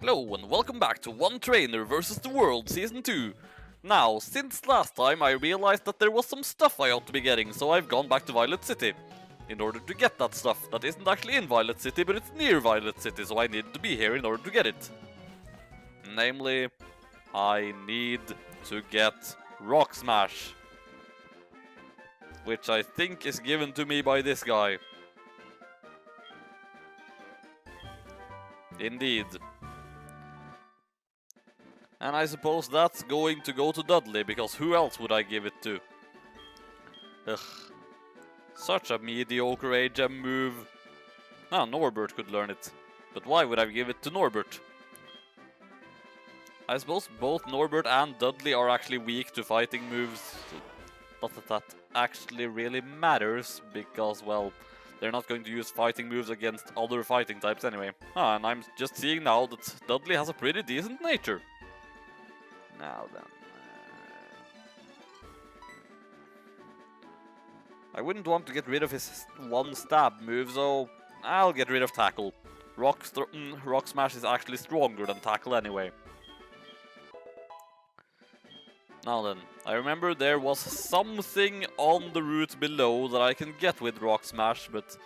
Hello and welcome back to One Trainer vs. the World Season 2. Now, since last time I realized that there was some stuff I ought to be getting, so I've gone back to Violet City. In order to get that stuff that isn't actually in Violet City, but it's near Violet City, so I needed to be here in order to get it. Namely, I need to get Rock Smash. Which I think is given to me by this guy. Indeed. And I suppose that's going to go to Dudley, because who else would I give it to? Ugh. Such a mediocre HM move. Ah, Norbert could learn it. But why would I give it to Norbert? I suppose both Norbert and Dudley are actually weak to fighting moves. Not that that actually really matters, because, well, they're not going to use fighting moves against other fighting types anyway. Ah, and I'm just seeing now that Dudley has a pretty decent nature. Now then... I wouldn't want to get rid of his one stab move, so I'll get rid of Tackle. Rock Smash is actually stronger than Tackle anyway. Now then, I remember there was something on the route below that I can get with Rock Smash, but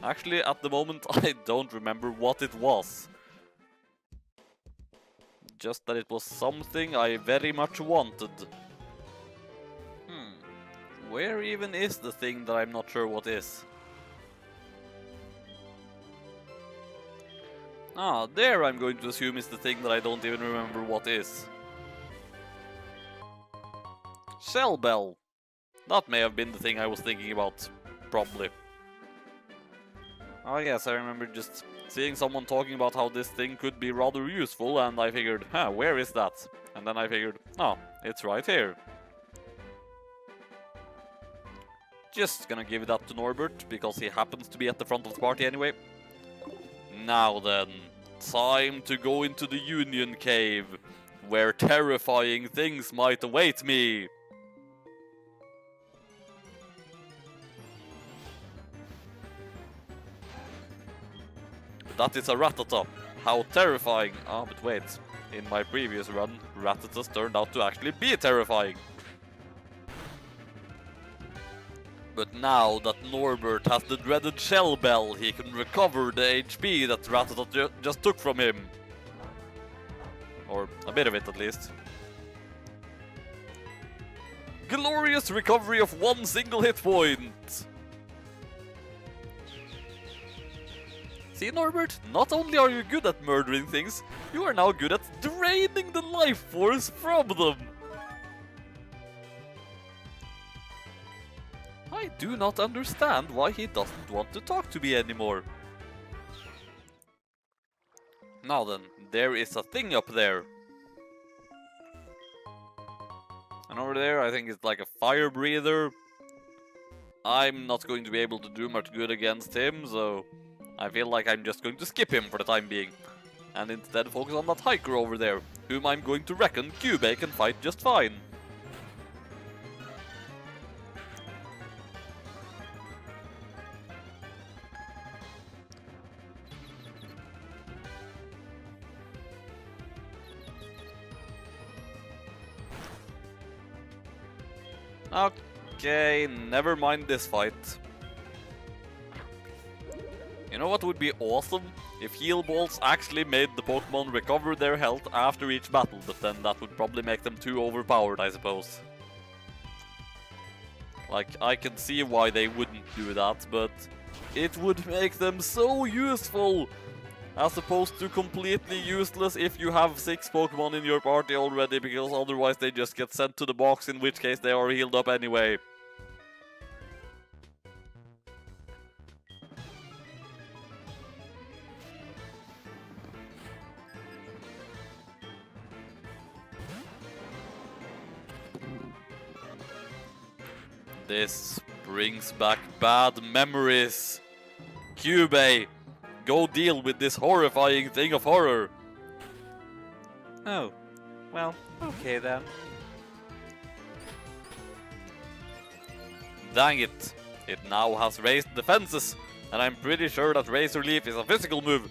actually at the moment I don't remember what it was. Just that it was something I very much wanted. Where even is the thing that I'm not sure what is? Ah, there I'm going to assume is the thing that I don't even remember what is. Shell Bell. That may have been the thing I was thinking about, probably. I guess I remember just seeing someone talking about how this thing could be rather useful, and I figured, huh, where is that? And then I figured, oh, it's right here. Just gonna give that to Norbert, because he happens to be at the front of the party anyway. Now then, time to go into the Union Cave, where terrifying things might await me. That is a Rattata. How terrifying. Ah, but wait. In my previous run, Rattatas turned out to actually be terrifying. But now that Norbert has the dreaded Shell Bell, he can recover the HP that Rattata just took from him. Or a bit of it at least. Glorious recovery of one single hit point! See, Norbert, not only are you good at murdering things, you are now good at draining the life force from them! I do not understand why he doesn't want to talk to me anymore. Now then, there is a thing up there. And over there I think it's like a fire breather. I'm not going to be able to do much good against him, so I feel like I'm just going to skip him for the time being. And instead focus on that hiker over there, whom I'm going to reckon Cubey can fight just fine. Okay, never mind this fight. You know what would be awesome? If heal balls actually made the Pokemon recover their health after each battle, but then that would probably make them too overpowered, I suppose. Like, I can see why they wouldn't do that, but it would make them so useful! As opposed to completely useless if you have 6 Pokemon in your party already, because otherwise they just get sent to the box, in which case they are healed up anyway. This brings back bad memories. Cubey, go deal with this horrifying thing of horror. Oh, well, okay then. Dang it. It now has raised defenses, and I'm pretty sure that Razor Leaf is a physical move.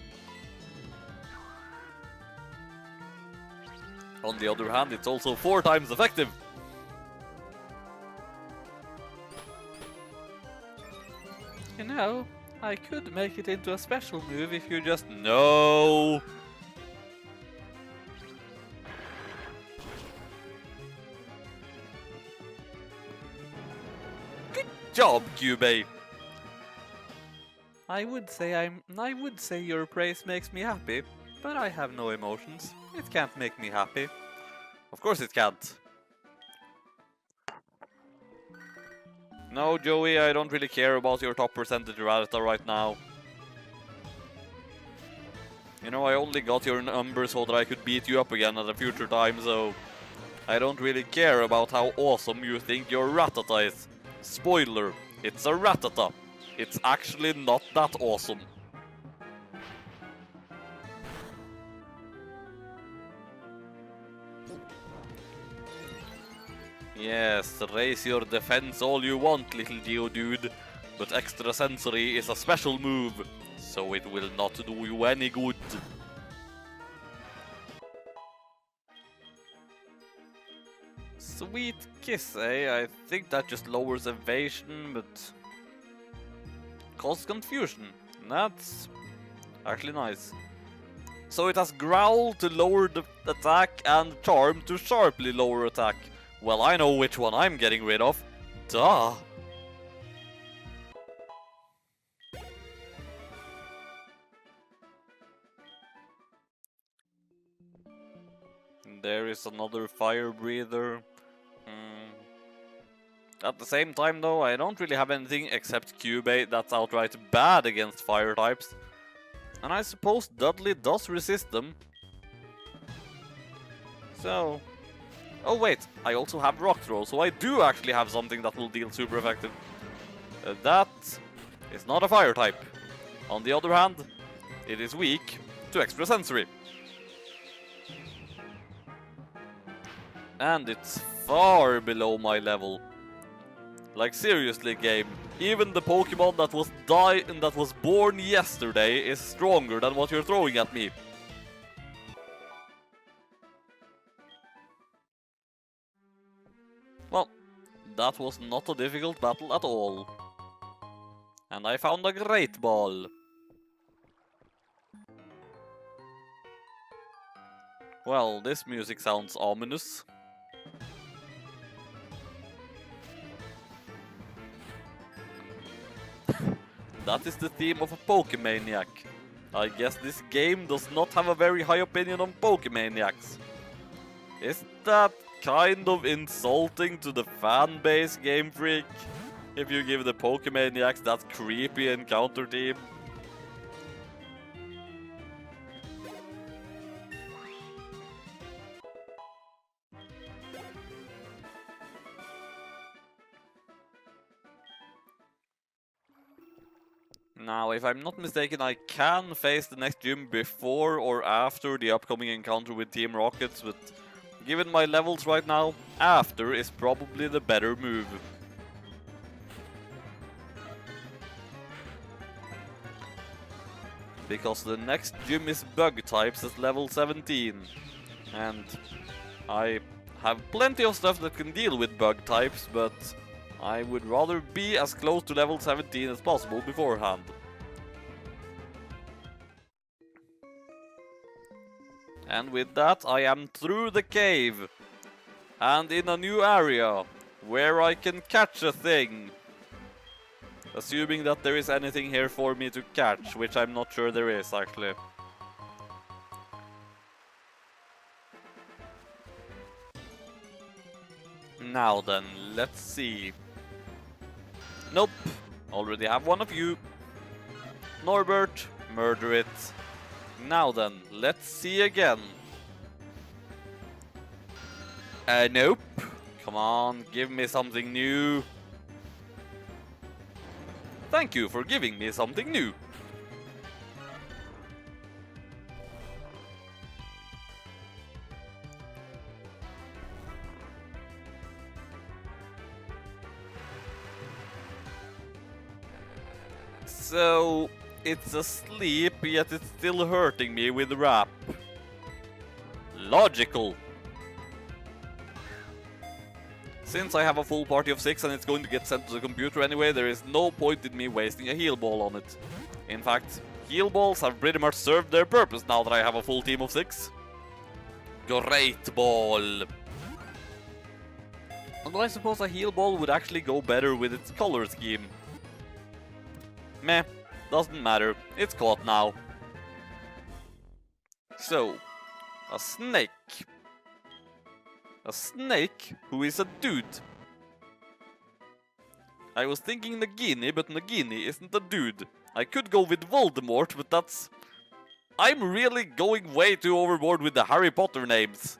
On the other hand, it's also 4 times effective. You know, I could make it into a special move if you just... No! Good job, Cubey! I would say your praise makes me happy, but I have no emotions. It can't make me happy. Of course it can't. No, Joey, I don't really care about your top percentage Rattata right now. You know, I only got your number so that I could beat you up again at a future time, so... I don't really care about how awesome you think your Rattata is. Spoiler, it's a Rattata. It's actually not that awesome. Yes, raise your defense all you want, little Geodude, but extra sensory is a special move, so it will not do you any good. Sweet kiss, eh? I think that just lowers evasion, but causes confusion. That's actually nice. So it has Growl to lower the attack and Charm to sharply lower attack. Well, I know which one I'm getting rid of. Duh! There is another fire breather. At the same time though, I don't really have anything except Cubey that's outright bad against fire types. And I suppose Dudley does resist them. So... Oh wait, I also have Rock Throw, so I do actually have something that will deal super effective. That is not a fire type. On the other hand, it is weak to extra sensory. And it's far below my level. Like seriously, game, even the Pokemon that was born yesterday is stronger than what you're throwing at me. Well, that was not a difficult battle at all. And I found a Great Ball. Well, this music sounds ominous. That is the theme of a Pokemaniac. I guess this game does not have a very high opinion on Pokemaniacs. Isn't that kind of insulting to the fan base, Game Freak? If you give the Pokemaniacs that creepy encounter team? Now, if I'm not mistaken, I can face the next gym before or after the upcoming encounter with Team Rockets, but given my levels right now, after is probably the better move. Because the next gym is Bug types at level 17, and I have plenty of stuff that can deal with Bug types, but I would rather be as close to level 17 as possible beforehand. And with that, I am through the cave, and in a new area, where I can catch a thing. Assuming that there is anything here for me to catch, which I'm not sure there is, actually. Now then, let's see. Nope, already have one of you. Norbert, murder it. Now then, let's see again. Nope. Come on, give me something new. Thank you for giving me something new. So, it's asleep, yet it's still hurting me with rap. Logical. Since I have a full party of 6 and it's going to get sent to the computer anyway, there is no point in me wasting a heal ball on it. In fact, heal balls have pretty much served their purpose now that I have a full team of 6. Great ball! Although I suppose a heal ball would actually go better with its color scheme. Meh, doesn't matter, it's caught now. So, a snake. A snake who is a dude. I was thinking Nagini, but Nagini isn't a dude. I could go with Voldemort, but that's... I'm really going way too overboard with the Harry Potter names.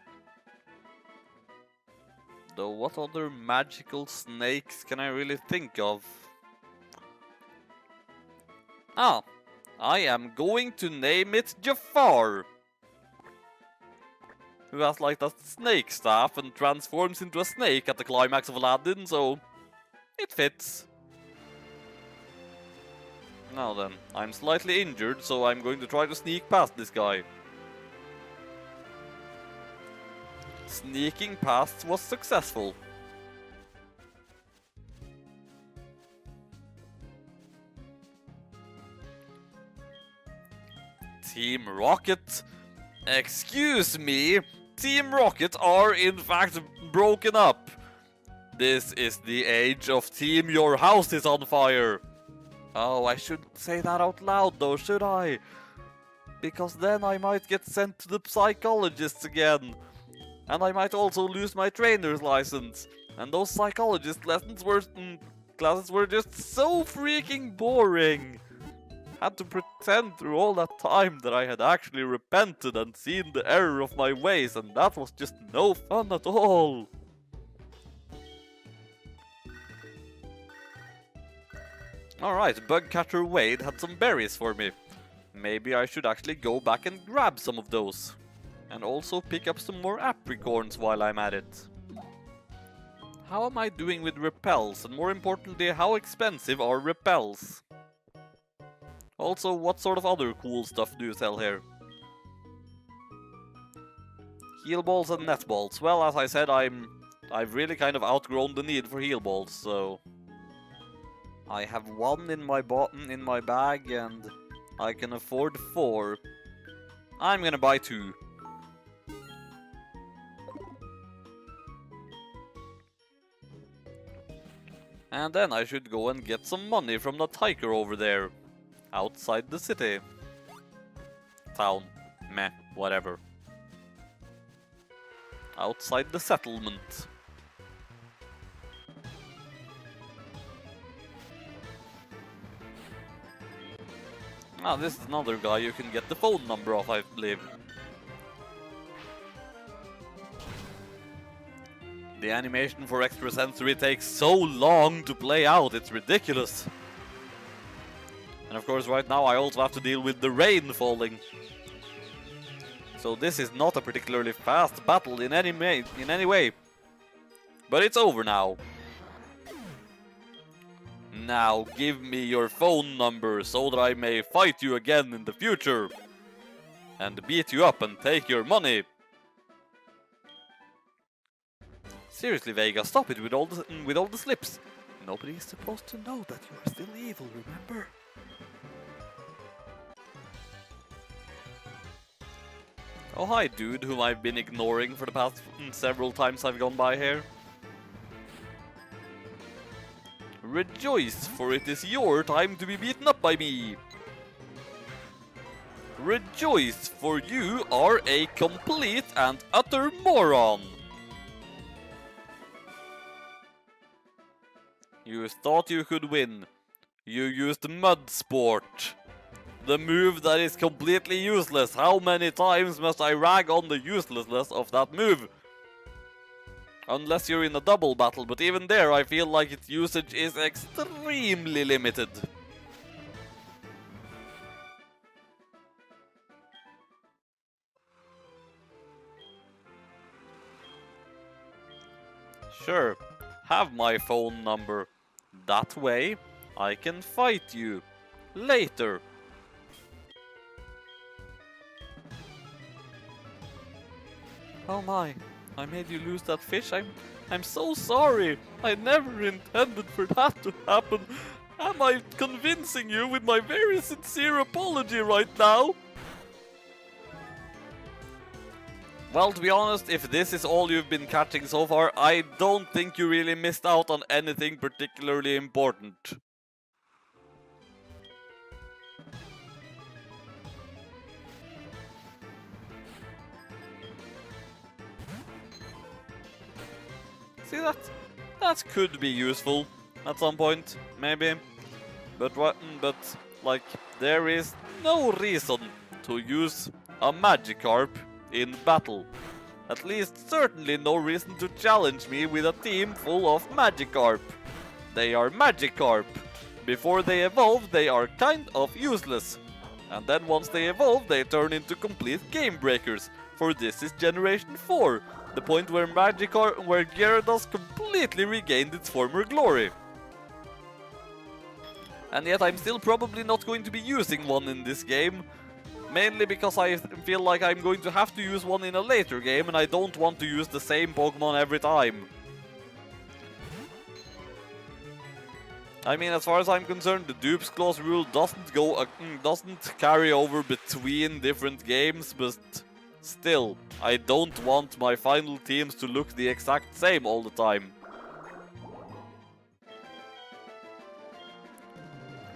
Though what other magical snakes can I really think of? Ah, I am going to name it Jafar. Who has like that snake staff and transforms into a snake at the climax of Aladdin, so it fits. Now then, I'm slightly injured, so I'm going to try to sneak past this guy. Sneaking past was successful. Team Rocket? Excuse me? Team Rocket are in fact broken up. This is the age of Team Your House is on fire. Oh, I shouldn't say that out loud though, should I? Because then I might get sent to the psychologists again. And I might also lose my trainer's license. And those psychologist classes were just so freaking boring. Had to pretend through all that time that I had actually repented and seen the error of my ways, and that was just no fun at all. Alright, Bugcatcher Wade had some berries for me. Maybe I should actually go back and grab some of those. And also pick up some more apricorns while I'm at it. How am I doing with repels? And more importantly, how expensive are repels? Also, what sort of other cool stuff do you sell here? Heal balls and net balls. Well, as I said, I've really kind of outgrown the need for heal balls, so I have one in my bag and I can afford 4. I'm gonna buy 2. And then I should go and get some money from the tiger over there. Outside the city. Town. Meh, whatever. Outside the settlement. Ah, this is another guy you can get the phone number of, I believe. The animation for extrasensory takes so long to play out, it's ridiculous. And of course right now I also have to deal with the rain falling. So this is not a particularly fast battle in any way. But it's over now. Now give me your phone number so that I may fight you again in the future. And beat you up and take your money. Seriously, Vega, stop it with all the slips. Nobody is supposed to know that you are still evil, remember? Oh hi dude, whom I've been ignoring for the past several times I've gone by here. Rejoice, for it is your time to be beaten up by me. Rejoice, for you are a complete and utter moron. You thought you could win. You used Mud Sport. The move that is completely useless. How many times must I rag on the uselessness of that move? Unless you're in a double battle, but even there I feel like its usage is extremely limited. Sure, have my phone number. That way, I can fight you later. Oh my, I made you lose that fish. I'm I'm so sorry. I never intended for that to happen. Am I convincing you with my very sincere apology right now? Well, to be honest, if this is all you've been catching so far, I don't think you really missed out on anything particularly important. See, that could be useful at some point, maybe. But like, there is no reason to use a Magikarp in battle. At least certainly no reason to challenge me with a team full of Magikarp. They are Magikarp. Before they evolve, they are kind of useless. And then once they evolve, they turn into complete game breakers. For this is Generation 4, the point where Gyarados completely regained its former glory. And yet I'm still probably not going to be using one in this game. Mainly because I feel like I'm going to have to use one in a later game and I don't want to use the same Pokemon every time. I mean, as far as I'm concerned, the Dupes Clause rule doesn't carry over between different games, but still, I don't want my final teams to look the exact same all the time.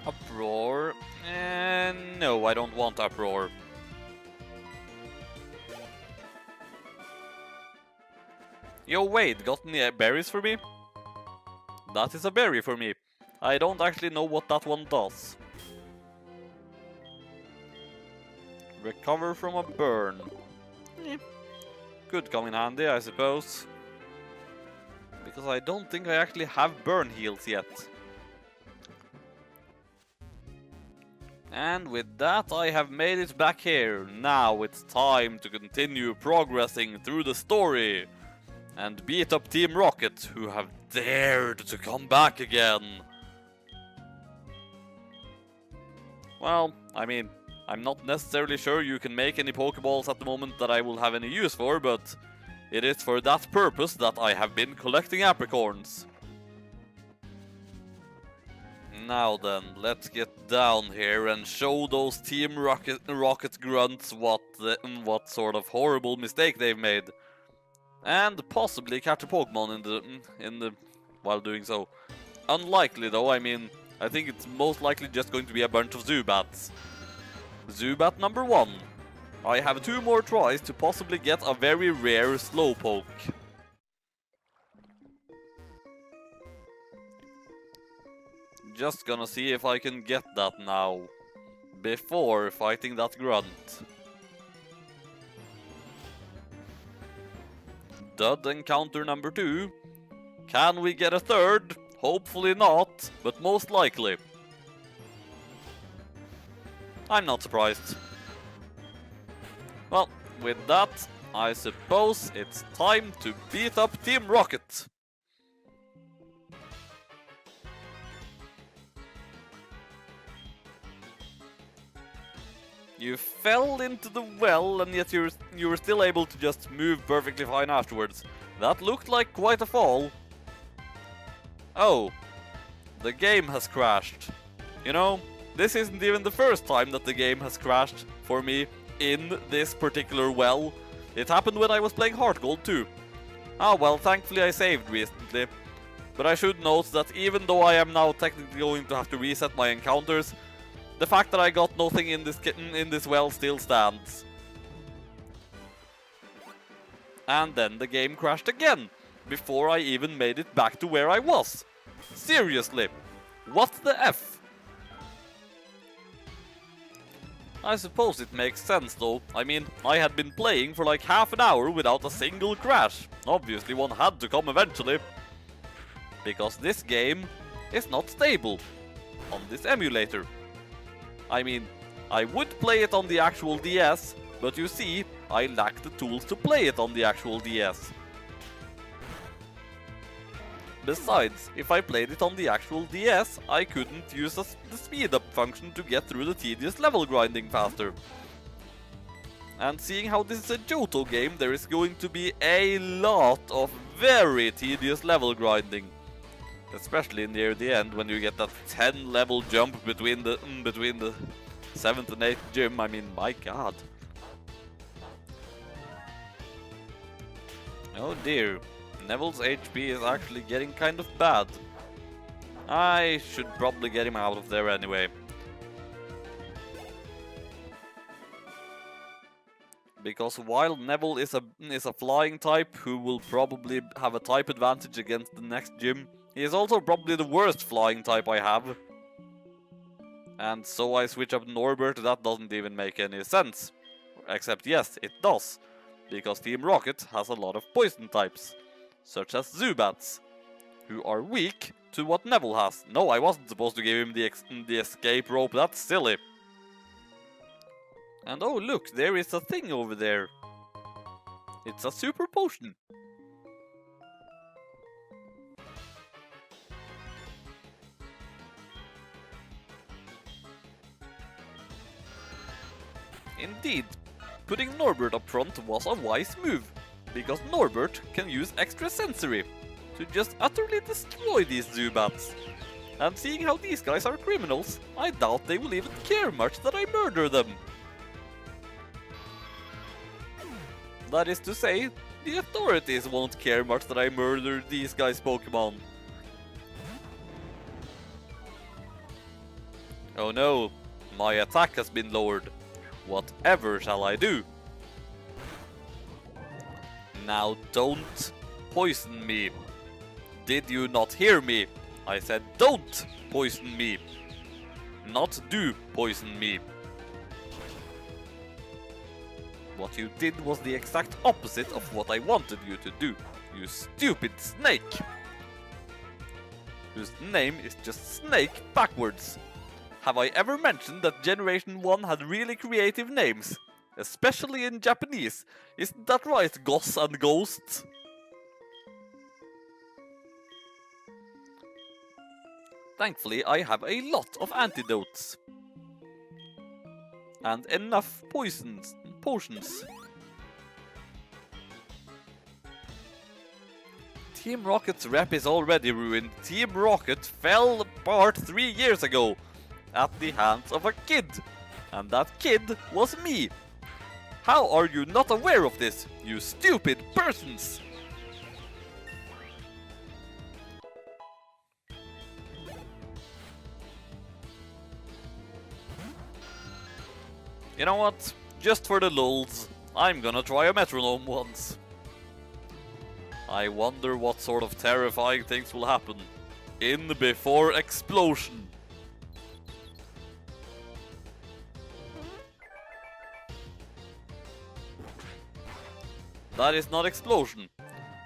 Uproar? No, I don't want Uproar. Yo, wait, got any berries for me? That is a berry for me. I don't actually know what that one does. Recover from a burn. Could come in handy, I suppose. Because I don't think I actually have burn heals yet. And with that, I have made it back here. Now it's time to continue progressing through the story and beat up Team Rocket, who have dared to come back again. Well, I mean, I'm not necessarily sure you can make any Pokeballs at the moment that I will have any use for, but it is for that purpose that I have been collecting apricorns. Now then, let's get down here and show those Team Rocket grunts what sort of horrible mistake they've made, and possibly catch a Pokemon while doing so. Unlikely though. I mean, I think it's most likely just going to be a bunch of Zubats. Zubat number 1. I have 2 more tries to possibly get a very rare Slowpoke. Just gonna see if I can get that now, before fighting that grunt. Dud encounter number 2. Can we get a third? Hopefully not, but most likely. I'm not surprised. Well, with that, I suppose it's time to beat up Team Rocket. You fell into the well, and yet you were still able to just move perfectly fine afterwards. That looked like quite a fall. Oh, the game has crashed. You know, this isn't even the first time that the game has crashed for me in this particular well. It happened when I was playing Heart Gold too. Ah well, thankfully I saved recently. But I should note that even though I am now technically going to have to reset my encounters, the fact that I got nothing in this well still stands. And then the game crashed again, before I even made it back to where I was. Seriously, what the F? I suppose it makes sense though. I mean, I had been playing for like half an hour without a single crash. Obviously one had to come eventually. Because this game is not stable on this emulator. I mean, I would play it on the actual DS, but you see, I lack the tools to play it on the actual DS. Besides, if I played it on the actual DS, I couldn't use the speed up function to get through the tedious level grinding faster. And seeing how this is a Johto game, there is going to be a lot of very tedious level grinding. Especially near the end when you get that 10 level jump between the 7th and 8th gym. I mean, my god. Oh dear, Neville's HP is actually getting kind of bad. I should probably get him out of there anyway. Because while Neville is a flying type who will probably have a type advantage against the next gym, he is also probably the worst flying type I have. And so I switch up Norbert. That doesn't even make any sense. Except yes, it does. Because Team Rocket has a lot of poison types, such as Zubats, who are weak to what Neville has. No, I wasn't supposed to give him the escape rope, that's silly. And oh look, there is a thing over there. It's a super potion. Indeed. Putting Norbert up front was a wise move, because Norbert can use extra sensory to just utterly destroy these Zubats. And seeing how these guys are criminals, I doubt they will even care much that I murder them. That is to say, the authorities won't care much that I murder these guys' Pokemon. Oh no, my attack has been lowered. Whatever shall I do? Now don't poison me. Did you not hear me? I said don't poison me. Not do poison me. What you did was the exact opposite of what I wanted you to do, you stupid snake! Whose name is just Snake backwards. Have I ever mentioned that Generation 1 had really creative names? Especially in Japanese. Isn't that right, Goss and Ghosts? Thankfully, I have a lot of antidotes. And enough potions. Team Rocket's rep is already ruined. Team Rocket fell apart 3 years ago at the hands of a kid. And that kid was me. How are you not aware of this, you stupid persons? You know what? Just for the lulz, I'm gonna try a metronome once. I wonder what sort of terrifying things will happen in before explosion. That is not explosion.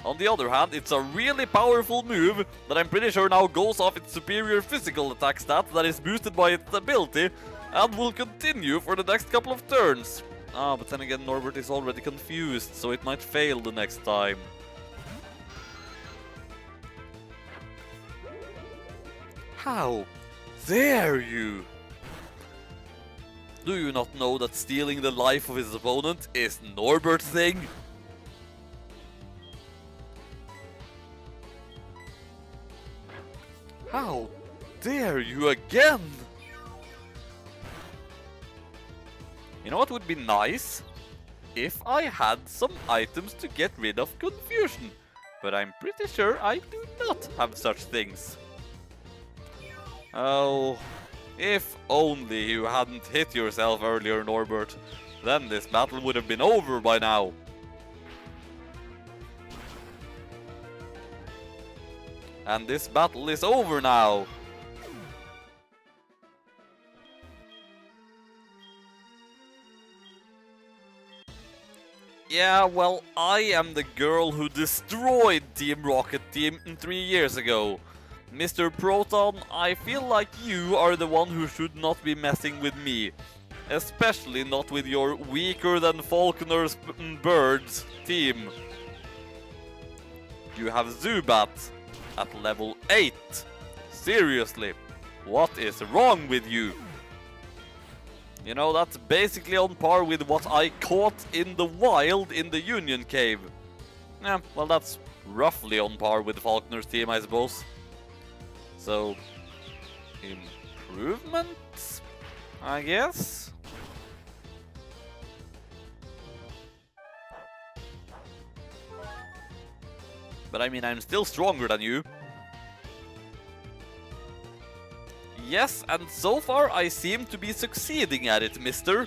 On the other hand, it's a really powerful move that I'm pretty sure now goes off its superior physical attack stat that is boosted by its ability and will continue for the next couple of turns. Ah, but then again Norbert is already confused, so it might fail the next time. How dare you? Do you not know that stealing the life of his opponent is Norbert's thing? How dare you again? You know what would be nice? If I had some items to get rid of confusion. But I'm pretty sure I do not have such things. Oh, if only you hadn't hit yourself earlier, Norbert. Then this battle would have been over by now. And this battle is over now. Yeah, well, I am the girl who destroyed Team Rocket Team 3 years ago. Mr. Proton, I feel like you are the one who should not be messing with me. Especially not with your weaker than Falconer's birds team. You have Zubat at level 8. Seriously, what is wrong with you? You know, that's basically on par with what I caught in the wild in the Union Cave. Yeah, well, that's roughly on par with Falconer's team, I suppose. So, improvement, I guess? But I mean, I'm still stronger than you. Yes, and so far I seem to be succeeding at it, mister.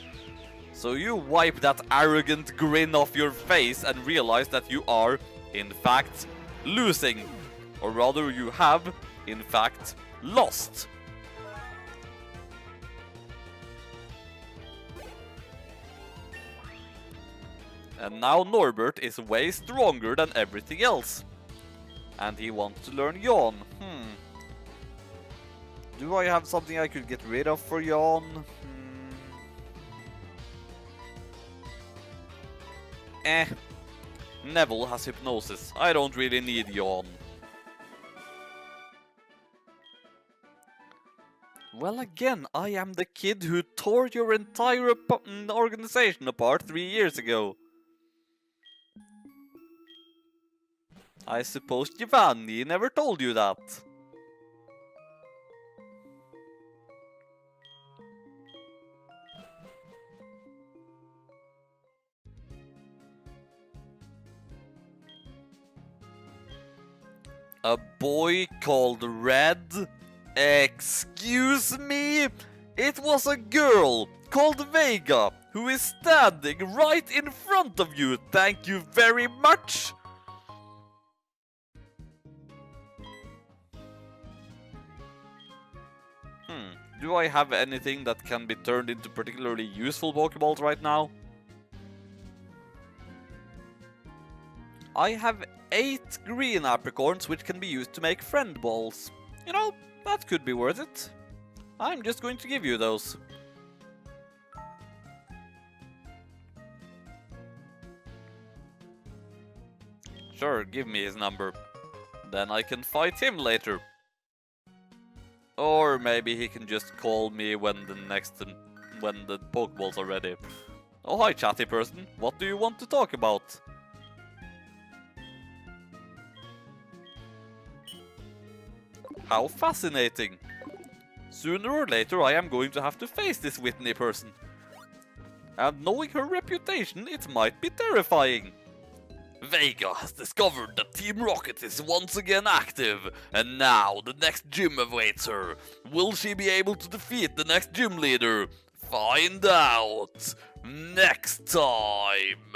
So you wipe that arrogant grin off your face and realize that you are, in fact, losing. Or rather, you have, in fact, lost. And now Norbert is way stronger than everything else. And he wants to learn Yawn. Do I have something I could get rid of for Yawn? Neville has hypnosis. I don't really need Yawn. Well, again, I am the kid who tore your entire organization apart 3 years ago. I suppose Giovanni never told you that. A boy called Red? Excuse me? It was a girl called Vega who is standing right in front of you. Thank you very much. Do I have anything that can be turned into particularly useful Pokeballs right now? I have 8 green apricorns which can be used to make friend balls. You know, that could be worth it. I'm just going to give you those. Sure, give me his number. Then I can fight him later. Or maybe he can just call me when the Pokeballs are ready. Oh, hi chatty person, what do you want to talk about? How fascinating. Sooner or later I am going to have to face this Whitney person. And knowing her reputation, it might be terrifying. Vega has discovered that Team Rocket is once again active, and now the next gym awaits her. Will she be able to defeat the next gym leader? Find out next time!